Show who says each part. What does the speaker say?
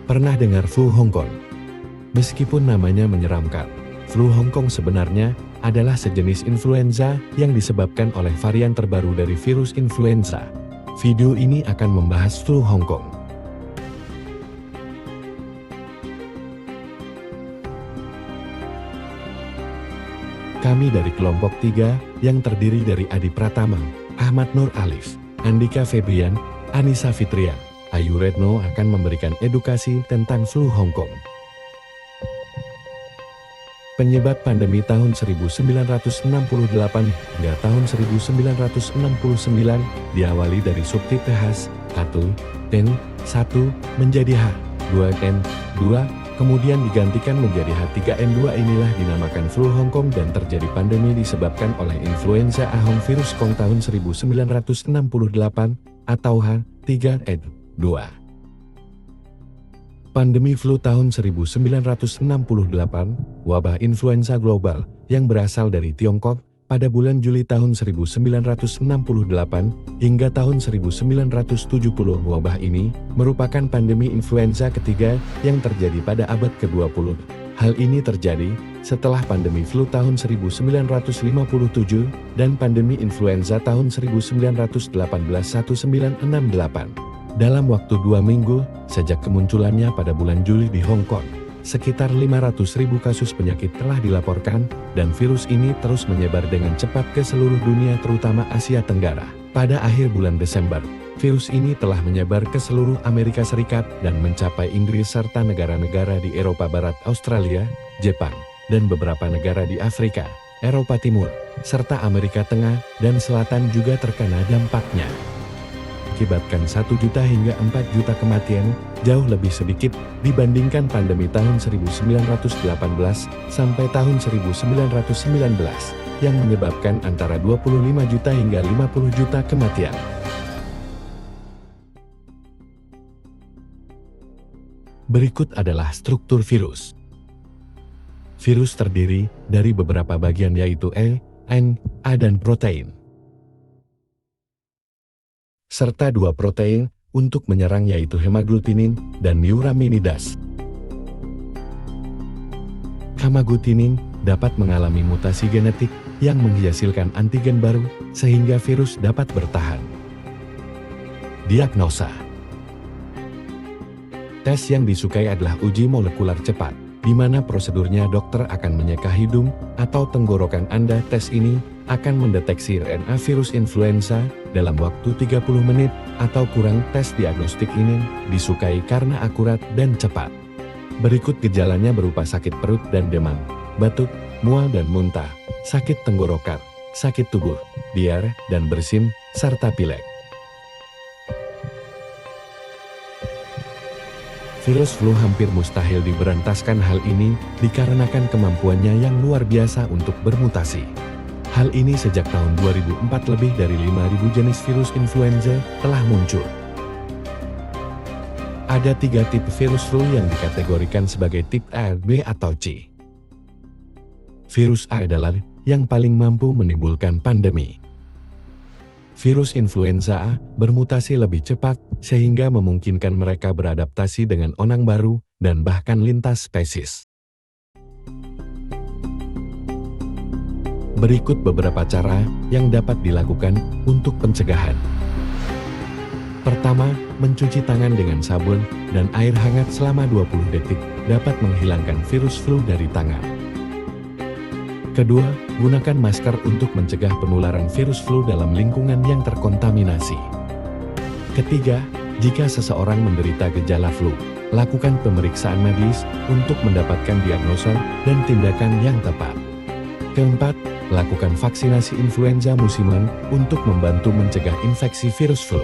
Speaker 1: Pernah dengar flu Hong Kong? Meskipun namanya menyeramkan, flu Hong Kong sebenarnya adalah sejenis influenza yang disebabkan oleh varian terbaru dari virus influenza. Video ini akan membahas flu Hong Kong. Kami dari kelompok 3 yang terdiri dari Adi Pratama, Ahmad Nur Alif, Andika Febrian, Anissa Fitrian, Ayu Retno akan memberikan edukasi tentang flu Hong Kong. Penyebab pandemi tahun 1968 hingga tahun 1969 diawali dari subtipe khas H1N1 menjadi H2N2, kemudian digantikan menjadi H3N2. Inilah dinamakan flu Hong Kong dan terjadi pandemi disebabkan oleh influenza A Hong virus Kong tahun 1968 atau H3N2. Pandemi flu tahun 1968, wabah influenza global yang berasal dari Tiongkok pada bulan Juli tahun 1968 hingga tahun 1970. Wabah ini merupakan pandemi influenza ketiga yang terjadi pada abad ke-20. Hal ini terjadi setelah pandemi flu tahun 1957 dan pandemi influenza tahun 1918-1968. Dalam waktu 2 minggu, sejak kemunculannya pada bulan Juli di Hong Kong, sekitar 500.000 kasus penyakit telah dilaporkan, dan virus ini terus menyebar dengan cepat ke seluruh dunia terutama Asia Tenggara. Pada akhir bulan Desember, virus ini telah menyebar ke seluruh Amerika Serikat dan mencapai Inggris serta negara-negara di Eropa Barat, Australia, Jepang, dan beberapa negara di Afrika, Eropa Timur, serta Amerika Tengah dan Selatan juga terkena dampaknya. Mengakibatkan 1 juta hingga 4 juta kematian, jauh lebih sedikit dibandingkan pandemi tahun 1918 sampai tahun 1919 yang menyebabkan antara 25 juta hingga 50 juta kematian. Berikut adalah struktur virus. Virus terdiri dari beberapa bagian yaitu RNA dan protein, serta 2 protein untuk menyerang yaitu hemaglutinin dan neuraminidase. Hemaglutinin dapat mengalami mutasi genetik yang menghasilkan antigen baru sehingga virus dapat bertahan. Diagnosa. Tes yang disukai adalah uji molekular cepat, di mana prosedurnya dokter akan menyeka hidung atau tenggorokan Anda. Tes ini akan mendeteksi RNA virus influenza dalam waktu 30 menit atau kurang. Tes diagnostik ini disukai karena akurat dan cepat. Berikut gejalanya berupa sakit perut dan demam, batuk, mual dan muntah, sakit tenggorokan, sakit tubuh, diare dan bersin, serta pilek. Virus flu hampir mustahil diberantaskan. Hal ini dikarenakan kemampuannya yang luar biasa untuk bermutasi. Hal ini sejak tahun 2004 lebih dari 5.000 jenis virus influenza telah muncul. Ada 3 tipe virus flu yang dikategorikan sebagai tipe A, B, atau C. Virus A adalah yang paling mampu menimbulkan pandemi. Virus influenza A bermutasi lebih cepat sehingga memungkinkan mereka beradaptasi dengan onang baru dan bahkan lintas spesies. Berikut beberapa cara yang dapat dilakukan untuk pencegahan. Pertama, mencuci tangan dengan sabun dan air hangat selama 20 detik dapat menghilangkan virus flu dari tangan. Kedua, gunakan masker untuk mencegah penularan virus flu dalam lingkungan yang terkontaminasi. Ketiga, jika seseorang menderita gejala flu, lakukan pemeriksaan medis untuk mendapatkan diagnosa dan tindakan yang tepat. Keempat, lakukan vaksinasi influenza musiman untuk membantu mencegah infeksi virus flu.